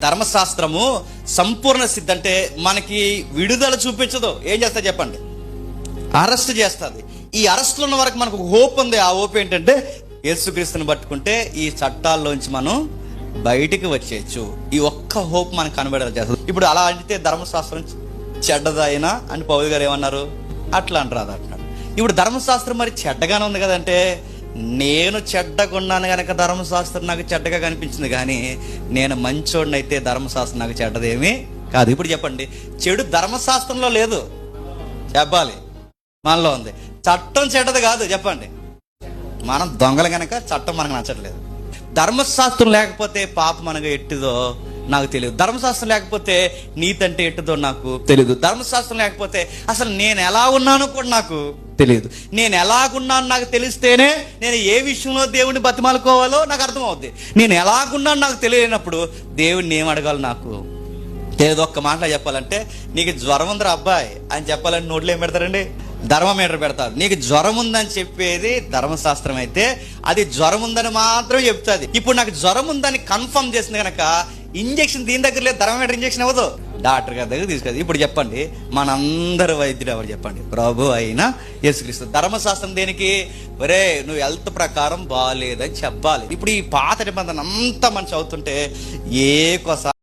ధర్మశాస్త్రము సంపూర్ణ సిద్ధి అంటే మనకి విడుదల చూపించదు. ఏం చేస్తా చెప్పండి? అరెస్ట్ చేస్తుంది. ఈ అరెస్ట్లో ఉన్న వరకు మనకు హోప్ ఉంది. ఆ హోప్ ఏంటంటే యేసుక్రీస్తుని పట్టుకుంటే ఈ చట్టాల్లోంచి మనం బయటికి వచ్చేయచ్చు. ఈ ఒక్క హోప్ మనకు కనబడేలా చేస్తుంది. ఇప్పుడు అలా అంటే ధర్మశాస్త్రం చెడ్డదైనా అని పౌలు గారు ఏమన్నారు? అట్లా అంటారు అంటున్నాడు. ఇప్పుడు ధర్మశాస్త్రం మరి చెడ్డగానే ఉంది కదంటే, నేను చెడ్డగా ఉన్నాను కనుక ధర్మశాస్త్రం నాకు చెడ్డగా కనిపించింది, కానీ నేను మంచోడినైతే ధర్మశాస్త్రం నాకు చెడ్డదేమీ కాదు. ఇప్పుడు చెప్పండి, చెడు ధర్మశాస్త్రంలో లేదు, చెప్పాలి మనలో ఉంది. చట్టం చెడ్డది కాదు, చెప్పండి. మనం దొంగలు కనుక చట్టం మనకు నచ్చట్లేదు. ధర్మశాస్త్రం లేకపోతే పాపం మనకు ఎట్టిదో నాకు తెలియదు. ధర్మశాస్త్రం లేకపోతే నీతి అంటే ఎట్టిదో నాకు తెలియదు. ధర్మశాస్త్రం లేకపోతే అసలు నేను ఎలా ఉన్నానో కూడా నాకు తెలియదు. నేను ఎలాగున్నాను నాకు తెలిస్తేనే నేను ఏ విషయంలో దేవుడిని బతిమాలుకోవాలో నాకు అర్థమవుద్ది. నేను ఎలాగున్నాను నాకు తెలియనప్పుడు దేవుడిని ఏం అడగాలి నాకు తెలియదు. ఒక్క మాటలో చెప్పాలంటే, నీకు జ్వరం ఉందిరా అబ్బాయి అని చెప్పాలని నోట్లో ఏం పెడతారండి? ధర్మమీటర్ పెడతారు. నీకు జ్వరం ఉందని చెప్పేది ధర్మశాస్త్రం అయితే అది జ్వరం ఉందని మాత్రం చెప్తుంది. ఇప్పుడు నాకు జ్వరం ఉందని కన్ఫర్మ్ చేసింది కనుక ఇంజక్షన్ దీని దగ్గర లేదు, ధర్మమీటర్ ఇంజక్షన్ అవ్వదు, డాక్టర్ గారి దగ్గర తీసుకెళ్ళి. ఇప్పుడు చెప్పండి, మనందరి వైద్యుడు ఎవరు చెప్పండి? ప్రభు అయిన యేసుక్రీస్తు. ధర్మశాస్త్రం దేనికి? ఒరే నువ్వు హెల్త్ ప్రకారం బాగాలేదని చెప్పాలి. ఇప్పుడు ఈ పాత నిబంధన అంతా మనం చదువుతుంటే ఏ కొస